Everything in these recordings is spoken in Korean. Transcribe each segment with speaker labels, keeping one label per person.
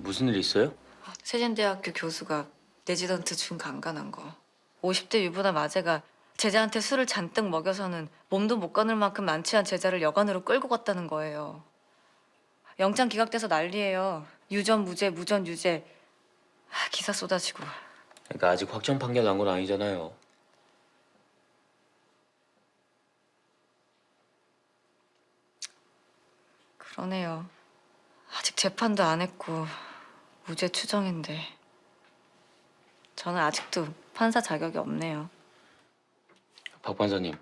Speaker 1: 무슨 일 있어요?
Speaker 2: 세진대학교 교수가 레지던트 준강간한 거. 50대 유부남 아재가 제자한테 술을 잔뜩 먹여서는 몸도 못 가눌 만큼 만취한 제자를 여관으로 끌고 갔다는 거예요. 영장 기각돼서 난리예요. 유전 무죄, 무전 유죄. 기사 쏟아지고.
Speaker 1: 그러니까 아직 확정 판결 난 건 아니잖아요.
Speaker 2: 그러네요. 아직 재판도 안 했고 무죄 추정인데 저는 아직도 판사 자격이 없네요.
Speaker 1: 박 판사님,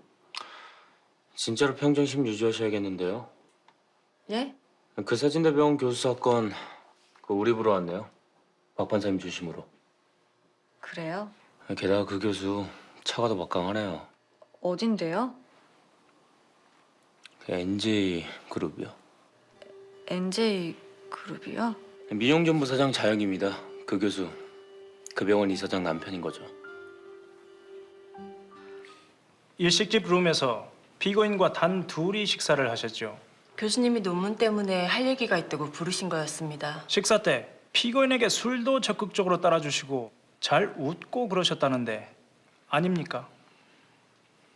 Speaker 1: 진짜로 평정심 유지하셔야겠는데요.
Speaker 2: 예?
Speaker 1: 그 세진대병원 교수 사건 그거 우리 보러 왔네요. 박 판사님 중심으로.
Speaker 2: 그래요?
Speaker 1: 게다가 그 교수 차가 더 막강하네요.
Speaker 2: 어딘데요?
Speaker 1: 그 NJ 그룹이요.
Speaker 2: NJ 그룹이요?
Speaker 1: 민용전 부사장 자영입니다. 그 교수 그 병원 이사장 남편인 거죠.
Speaker 3: 일식집 룸에서 피고인과 단 둘이 식사를 하셨죠.
Speaker 4: 교수님이 논문 때문에 할 얘기가 있다고 부르신 거였습니다.
Speaker 3: 식사 때 피고인에게 술도 적극적으로 따라주시고 잘 웃고 그러셨다는데 아닙니까?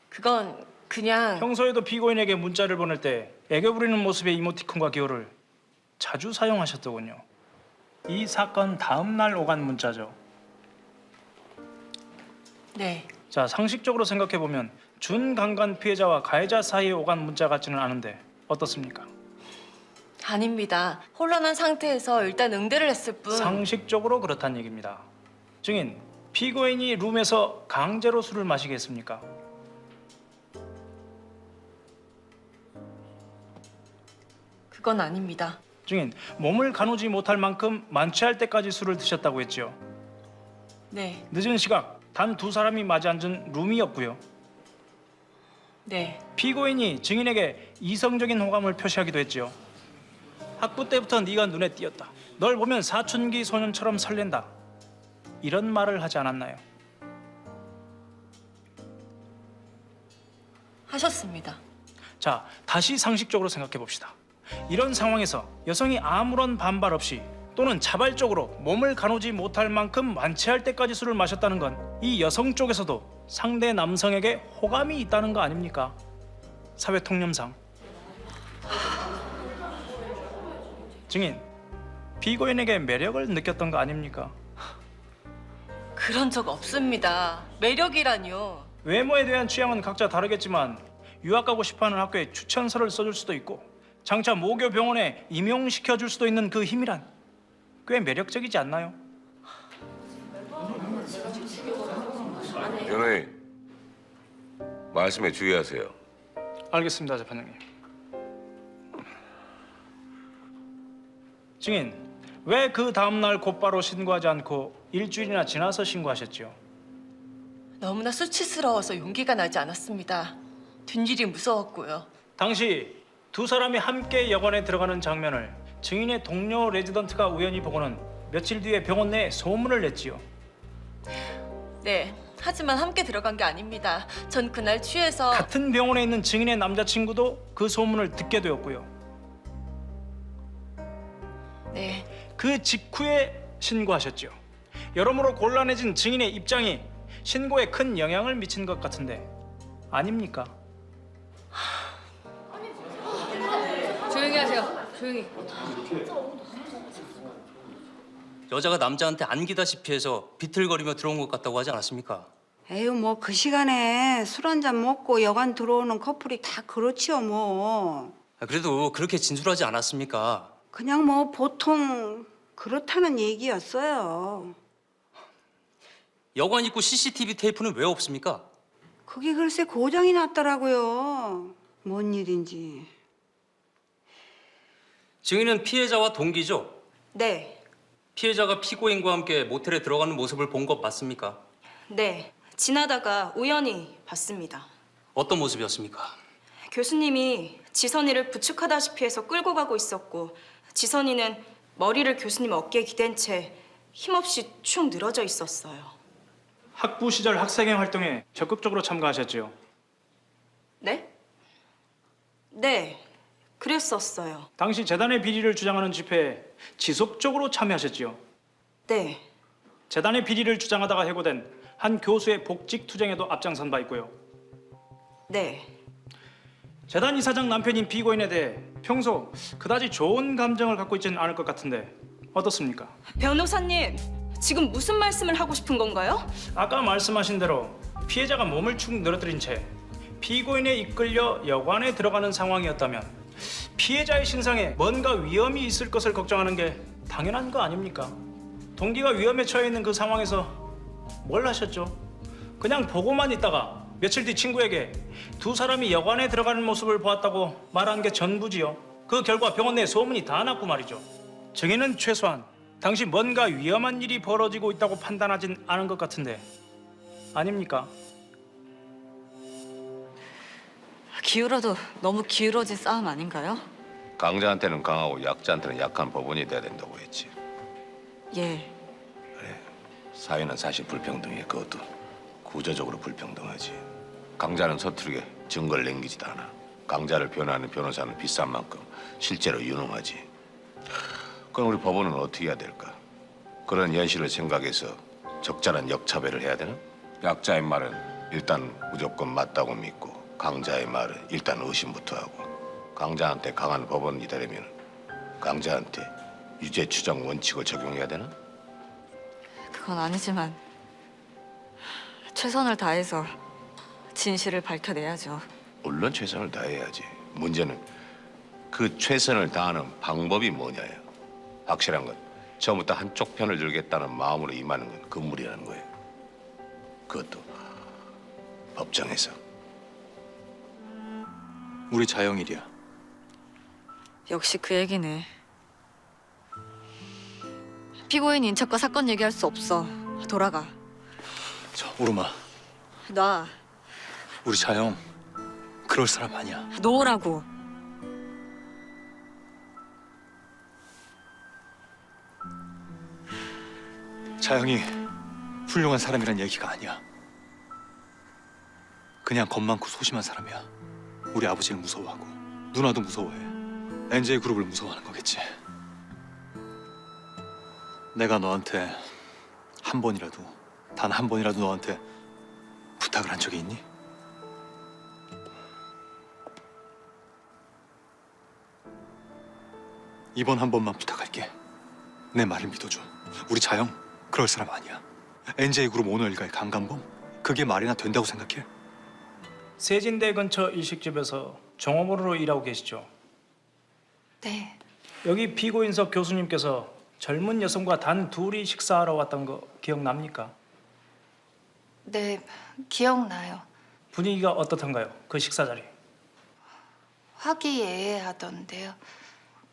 Speaker 4: 그건 그냥
Speaker 3: 평소에도 피고인에게 문자를 보낼 때 애교 부리는 모습의 이모티콘과 기호를 자주 사용하셨더군요. 이 사건 다음 날 오간 문자죠.
Speaker 4: 네,
Speaker 3: 자, 상식적으로 생각해 보면 준강간 피해자와 가해자 사이에 오간 문자 같지는 않은데 어떻습니까?
Speaker 4: 아닙니다. 혼란한 상태에서 일단 응대를 했을 뿐.
Speaker 3: 상식적으로 그렇다는 얘기입니다. 증인, 피고인이 룸에서 강제로 술을 마시게 했습니까?
Speaker 4: 그건 아닙니다.
Speaker 3: 증인, 몸을 가누지 못할 만큼 만취할 때까지 술을 드셨다고 했죠.
Speaker 4: 네,
Speaker 3: 늦은 시각 단 두 사람이 마주 앉은 룸이었고요.
Speaker 4: 네,
Speaker 3: 피고인이 증인에게 이성적인 호감을 표시하기도 했죠. 학부 때부터 네가 눈에 띄었다. 널 보면 사춘기 소년처럼 설렌다. 이런 말을 하지 않았나요?
Speaker 4: 하셨습니다.
Speaker 3: 자, 다시 상식적으로 생각해 봅시다. 이런 상황에서 여성이 아무런 반발 없이 또는 자발적으로 몸을 가누지 못할 만큼 만취할 때까지 술을 마셨다는 건 이 여성 쪽에서도 상대 남성에게 호감이 있다는 거 아닙니까? 사회 통념상. 증인, 피고인에게 매력을 느꼈던 거 아닙니까?
Speaker 4: 그런 적 없습니다. 매력이라뇨.
Speaker 3: 외모에 대한 취향은 각자 다르겠지만 유학 가고 싶어하는 학교에 추천서를 써줄 수도 있고 장차 모교 병원에 임용시켜줄 수도 있는 그 힘이란 꽤 매력적이지 않나요?
Speaker 5: 변호인, 말씀에 주의하세요.
Speaker 3: 알겠습니다, 재판장님. 증인, 왜 그 다음날 곧바로 신고하지 않고 일주일이나 지나서 신고하셨죠?
Speaker 4: 너무나 수치스러워서 용기가 나지 않았습니다. 뒷일이 무서웠고요.
Speaker 3: 당시 두 사람이 함께 여관에 들어가는 장면을 증인의 동료 레지던트가 우연히 보고는 며칠 뒤에 병원 내에 소문을 냈지요.
Speaker 4: 네, 하지만 함께 들어간 게 아닙니다. 전 그날 취해서
Speaker 3: 같은 병원에 있는 증인의 남자친구도 그 소문을 듣게 되었고요.
Speaker 4: 네,
Speaker 3: 그 직후에 신고하셨죠. 여러모로 곤란해진 증인의 입장이 신고에 큰 영향을 미친 것 같은데 아닙니까?
Speaker 2: 조용히 하세요. 조용히.
Speaker 6: 여자가 남자한테 안기다시피 해서 비틀거리며 들어온 것 같다고 하지 않았습니까?
Speaker 7: 에휴 뭐 그 시간에 술 한잔 먹고 여관 들어오는 커플이 다 그렇지요 뭐.
Speaker 6: 그래도 그렇게 진술하지 않았습니까?
Speaker 7: 그냥 뭐 보통 그렇다는 얘기였어요.
Speaker 6: 여관 입구 CCTV 테이프는 왜 없습니까?
Speaker 7: 그게 글쎄 고장이 났더라고요. 뭔 일인지.
Speaker 6: 증인은 피해자와 동기죠?
Speaker 4: 네,
Speaker 6: 피해자가 피고인과 함께 모텔에 들어가는 모습을 본 것 맞습니까?
Speaker 8: 네, 지나다가 우연히 봤습니다.
Speaker 6: 어떤 모습이었습니까?
Speaker 8: 교수님이 지선이를 부축하다시피 해서 끌고 가고 있었고 지선이는 머리를 교수님 어깨에 기댄 채 힘없이 축 늘어져 있었어요.
Speaker 3: 학부 시절 학생회 활동에 적극적으로 참가하셨지요.
Speaker 8: 네? 네, 그랬었어요.
Speaker 3: 당시 재단의 비리를 주장하는 집회에 지속적으로 참여하셨지요.
Speaker 8: 네.
Speaker 3: 재단의 비리를 주장하다가 해고된 한 교수의 복직 투쟁에도 앞장선 바 있고요.
Speaker 8: 네.
Speaker 3: 재단 이사장 남편인 피고인에 대해 평소 그다지 좋은 감정을 갖고 있지는 않을 것 같은데 어떻습니까?
Speaker 8: 변호사님, 지금 무슨 말씀을 하고 싶은 건가요?
Speaker 3: 아까 말씀하신 대로 피해자가 몸을 축 늘어뜨린 채 피고인에 이끌려 여관에 들어가는 상황이었다면 피해자의 신상에 뭔가 위험이 있을 것을 걱정하는 게 당연한 거 아닙니까? 동기가 위험에 처해 있는 그 상황에서 뭘 하셨죠? 그냥 보고만 있다가 며칠 뒤 친구에게 두 사람이 여관에 들어가는 모습을 보았다고 말한 게 전부지요. 그 결과 병원 내 소문이 다 났고 말이죠. 증인은 최소한 당시 뭔가 위험한 일이 벌어지고 있다고 판단하진 않은 것 같은데 아닙니까?
Speaker 2: 기울어도 너무 기울어진 싸움 아닌가요?
Speaker 5: 강자한테는 강하고 약자한테는 약한 법원이 돼야 된다고 했지.
Speaker 2: 예.
Speaker 5: 사회는 사실 불평등해. 그것도 구조적으로 불평등하지. 강자는 서투르게 증거를 남기지도 않아. 강자를 변호하는 변호사는 비싼 만큼 실제로 유능하지. 그럼 우리 법원은 어떻게 해야 될까? 그런 현실을 생각해서 적절한 역차별을 해야 되나? 약자의 말은 일단 무조건 맞다고 믿고 강자의 말은 일단 의심부터 하고 강자한테 강한 법원이 되려면 강자한테 유죄 추정 원칙을 적용해야 되나?
Speaker 2: 그건 아니지만 최선을 다해서 진실을 밝혀내야죠.
Speaker 5: 물론 최선을 다해야지. 문제는 그 최선을 다하는 방법이 뭐냐예요. 확실한 건 처음부터 한쪽 편을 들겠다는 마음으로 임하는 건 금물이라는 거예요. 그것도 법정에서.
Speaker 9: 우리 자영일이야.
Speaker 2: 역시 그 얘기네. 피고인 인척과 사건 얘기할 수 없어. 돌아가.
Speaker 9: 저 오르마,
Speaker 2: 놔.
Speaker 9: 우리 자영 그럴 사람 아니야.
Speaker 2: 놓으라고.
Speaker 9: 자영이 훌륭한 사람이란 얘기가 아니야. 그냥 겁 많고 소심한 사람이야. 우리 아버지를 무서워하고 누나도 무서워해. NJ 그룹을 무서워하는 거겠지. 내가 너한테 한 번이라도, 단 한 번이라도 너한테 부탁을 한 적이 있니? 이번 한 번만 부탁할게. 내 말을 믿어줘. 우리 자영 그럴 사람 아니야. NJ 그룹 오너 일가의 강간범? 그게 말이나 된다고 생각해?
Speaker 3: 세진대 근처 일식집에서 종업원으로 일하고 계시죠?
Speaker 10: 네,
Speaker 3: 여기 피고인석 교수님께서 젊은 여성과 단 둘이 식사하러 왔던 거 기억납니까?
Speaker 10: 네, 기억나요.
Speaker 3: 분위기가 어떻던가요? 그 식사 자리.
Speaker 10: 화기애애하던데요.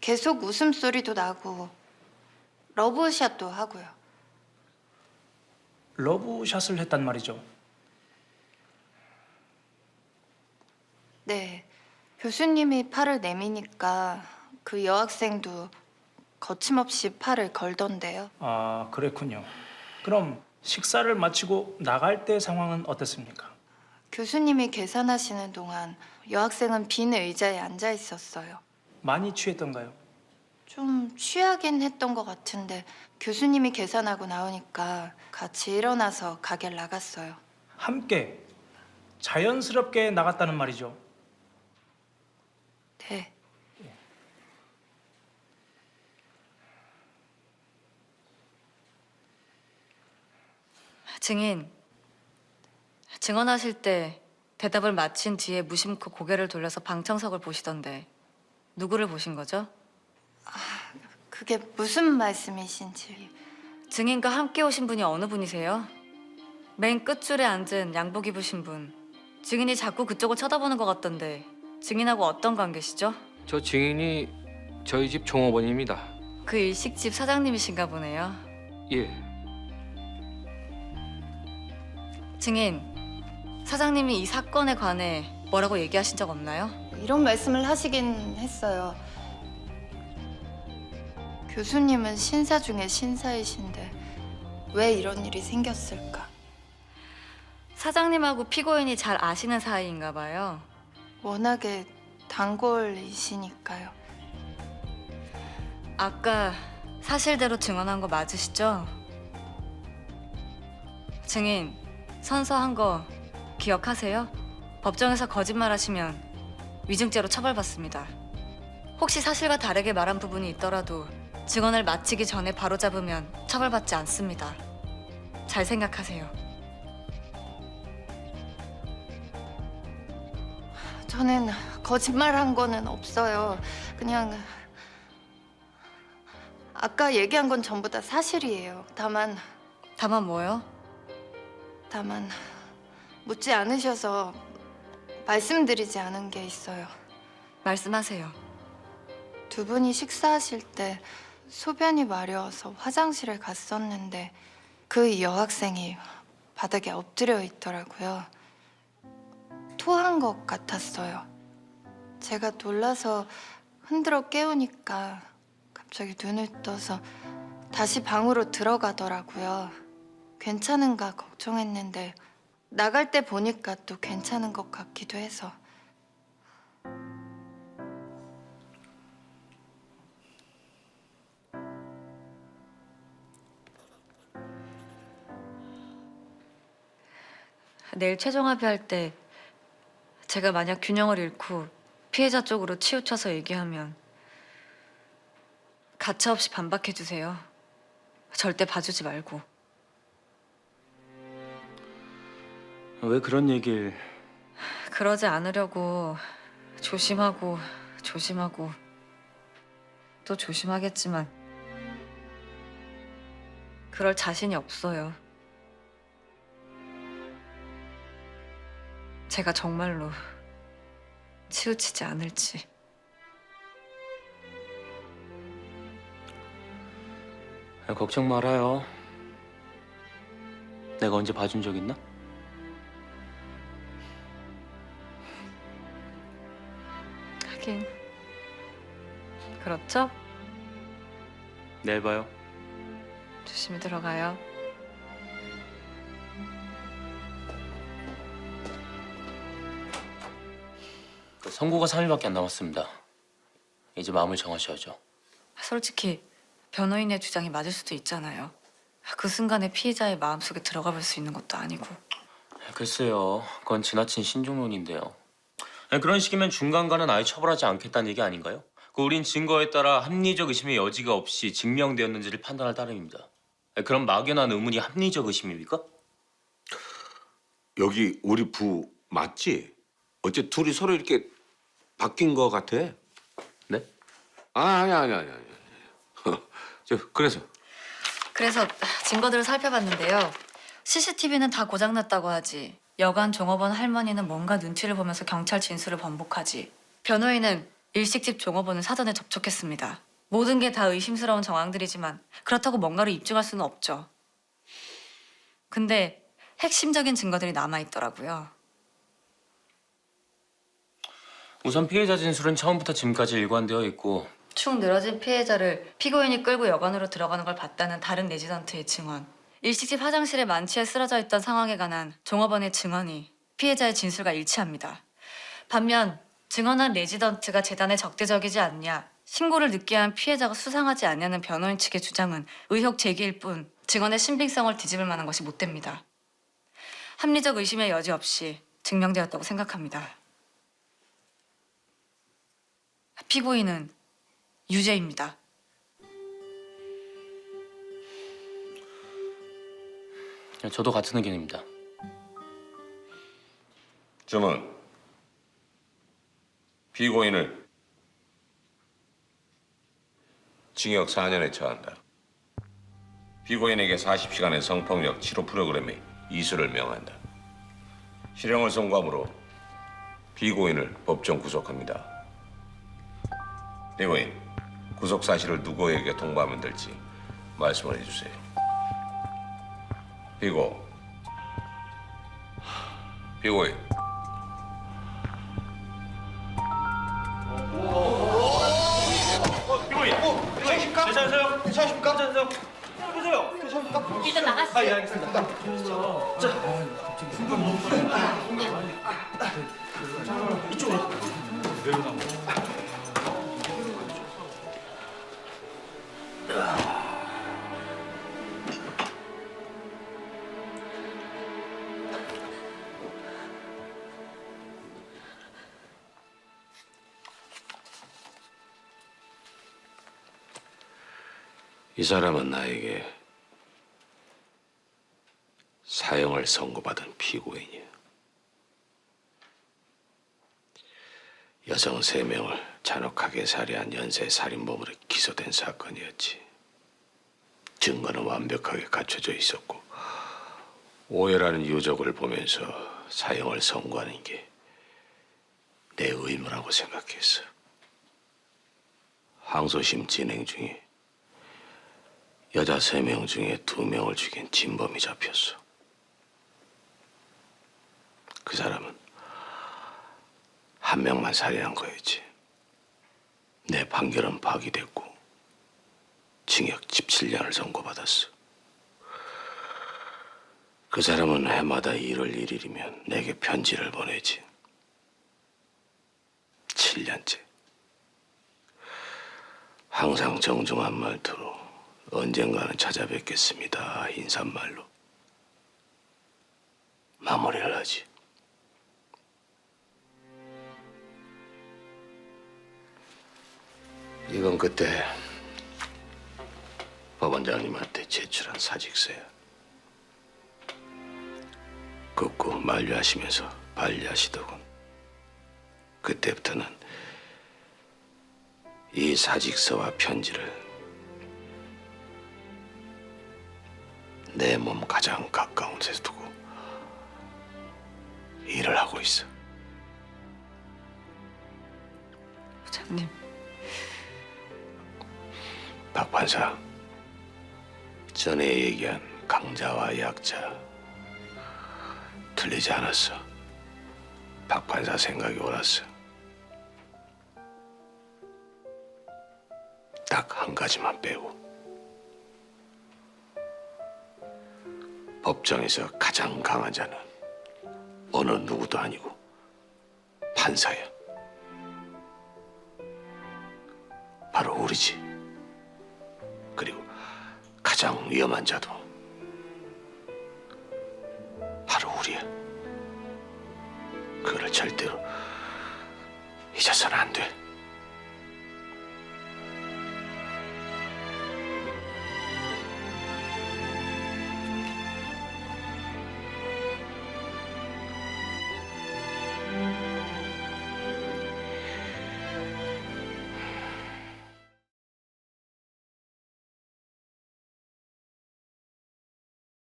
Speaker 10: 계속 웃음소리도 나고 러브샷도 하고요.
Speaker 3: 러브샷을 했단 말이죠.
Speaker 10: 네, 교수님이 팔을 내미니까 그 여학생도 거침없이 팔을 걸던데요.
Speaker 3: 아, 그랬군요. 그럼 식사를 마치고 나갈 때 상황은 어땠습니까?
Speaker 10: 교수님이 계산하시는 동안 여학생은 빈 의자에 앉아 있었어요.
Speaker 3: 많이 취했던가요?
Speaker 10: 좀 취하긴 했던 것 같은데 교수님이 계산하고 나오니까 같이 일어나서 가게를 나갔어요.
Speaker 3: 함께 자연스럽게 나갔다는 말이죠.
Speaker 10: 네,
Speaker 2: 증인, 증언하실 때 대답을 마친 뒤에 무심코 고개를 돌려서 방청석을 보시던데 누구를 보신 거죠?
Speaker 10: 그게 무슨 말씀이신지.
Speaker 2: 증인과 함께 오신 분이 어느 분이세요? 맨 끝줄에 앉은 양복 입으신 분. 증인이 자꾸 그쪽을 쳐다보는 것 같던데 증인하고 어떤 관계시죠?
Speaker 1: 저 증인이 저희 집 종업원입니다.
Speaker 2: 그 일식집 사장님이신가 보네요.
Speaker 1: 예.
Speaker 2: 증인, 사장님이 이 사건에 관해 뭐라고 얘기하신 적 없나요?
Speaker 10: 이런 말씀을 하시긴 했어요. 교수님은 신사 중에 신사이신데 왜 이런 일이 생겼을까?
Speaker 2: 사장님하고 피고인이 잘 아시는 사이인가 봐요.
Speaker 10: 워낙에 단골이시니까요.
Speaker 2: 아까 사실대로 증언한 거 맞으시죠? 증인, 선서한 거 기억하세요? 법정에서 거짓말하시면 위증죄로 처벌받습니다. 혹시 사실과 다르게 말한 부분이 있더라도 증언을 마치기 전에 바로잡으면 처벌받지 않습니다. 잘 생각하세요.
Speaker 10: 저는 거짓말한 거는 없어요. 그냥 아까 얘기한 건 전부 다 사실이에요. 다만
Speaker 2: 뭐요?
Speaker 10: 묻지 않으셔서 말씀드리지 않은 게 있어요.
Speaker 2: 말씀하세요.
Speaker 10: 두 분이 식사하실 때 소변이 마려워서 화장실에 갔었는데 그 여학생이 바닥에 엎드려 있더라고요. 토한 것 같았어요. 제가 놀라서 흔들어 깨우니까 갑자기 눈을 떠서 다시 방으로 들어가더라고요. 괜찮은가 걱정했는데 나갈 때 보니까 또 괜찮은 것 같기도 해서.
Speaker 2: 내일 최종 합의할 때 제가 만약 균형을 잃고 피해자 쪽으로 치우쳐서 얘기하면 가차없이 반박해 주세요. 절대 봐주지 말고.
Speaker 1: 왜 그런 얘기를...
Speaker 2: 그러지 않으려고 조심하고 또 조심하겠지만 그럴 자신이 없어요. 제가 정말로 치우치지 않을지.
Speaker 1: 걱정 말아요. 내가 언제 봐준 적 있나?
Speaker 2: 하긴 그렇죠?
Speaker 1: 내일 봐요.
Speaker 2: 조심히 들어가요.
Speaker 1: 선고가 3일밖에 안 남았습니다. 이제 마음을 정하셔야죠.
Speaker 2: 솔직히 변호인의 주장이 맞을 수도 있잖아요. 그 순간에 피해자의 마음속에 들어가 볼 수 있는 것도 아니고.
Speaker 1: 글쎄요, 그건 지나친 신중론인데요. 그런 식이면 중간간은 아예 처벌하지 않겠다는 얘기 아닌가요? 우린 증거에 따라 합리적 의심의 여지가 없이 증명되었는지를 판단할 따름입니다. 그럼 막연한 의문이 합리적 의심입니까?
Speaker 5: 여기 우리 부 맞지? 어째 둘이 서로 이렇게 바뀐 거 같아?
Speaker 1: 네?
Speaker 5: 아니야. 그래서
Speaker 2: 증거들을 살펴봤는데요. CCTV는 다 고장났다고 하지. 여관 종업원 할머니는 뭔가 눈치를 보면서 경찰 진술을 번복하지. 변호인은 일식집 종업원을 사전에 접촉했습니다. 모든 게 다 의심스러운 정황들이지만 그렇다고 뭔가를 입증할 수는 없죠. 근데 핵심적인 증거들이 남아있더라고요.
Speaker 1: 우선 피해자 진술은 처음부터 지금까지 일관되어 있고
Speaker 2: 축 늘어진 피해자를 피고인이 끌고 여관으로 들어가는 걸 봤다는 다른 레지던트의 증언, 일식집 화장실에 만취해 쓰러져 있던 상황에 관한 종업원의 증언이 피해자의 진술과 일치합니다. 반면 증언한 레지던트가 재단에 적대적이지 않냐, 신고를 늦게 한 피해자가 수상하지 않냐는 변호인 측의 주장은 의혹 제기일 뿐 증언의 신빙성을 뒤집을 만한 것이 못 됩니다. 합리적 의심의 여지 없이 증명되었다고 생각합니다. 피고인은 유죄입니다.
Speaker 1: 저도 같은 의견입니다.
Speaker 5: 주문. 피고인을 징역 4년에 처한다. 피고인에게 40시간의 성폭력 치료 프로그램에 이수를 명한다. 실형을 선고함으로 피고인을 법정 구속합니다. 피고인, 구속 사실을 누구에게 통보하면 될지 말씀을 해주세요. 피고인.
Speaker 4: 일단 나가시죠.
Speaker 3: 예, 알겠습니다. 자, 이쪽으로. 그대로 나온
Speaker 5: 이 사람은 나에게 사형을 선고받은 피고인이야. 여성 3명을 잔혹하게 살해한 연쇄 살인범으로 기소된 사건이었지. 증거는 완벽하게 갖춰져 있었고 오해라는 유족을 보면서 사형을 선고하는 게 내 의무라고 생각했어. 항소심 진행 중에 여자 3명 중에 2명을 죽인 진범이 잡혔어. 그 사람은 1명만 살해한 거였지. 내 판결은 파기됐고 징역 17년을 선고받았어. 그 사람은 해마다 1월 1일이면 내게 편지를 보내지. 7년째. 항상 정중한 말투로 언젠가는 찾아뵙겠습니다 인사말로 마무리를 하지. 이건 그때 법원장님한테 제출한 사직서야. 긋고 만류하시면서 반려하시더군. 그때부터는 이 사직서와 편지를 내 몸 가장 가까운 데서 두고 일을 하고 있어.
Speaker 2: 부장님,
Speaker 5: 박 판사, 전에 얘기한 강자와 약자 틀리지 않았어. 박 판사 생각이 옳았어. 딱 한 가지만 빼고 법정에서 가장 강한 자는 어느 누구도 아니고 판사야. 바로 우리지. 그리고 가장 위험한 자도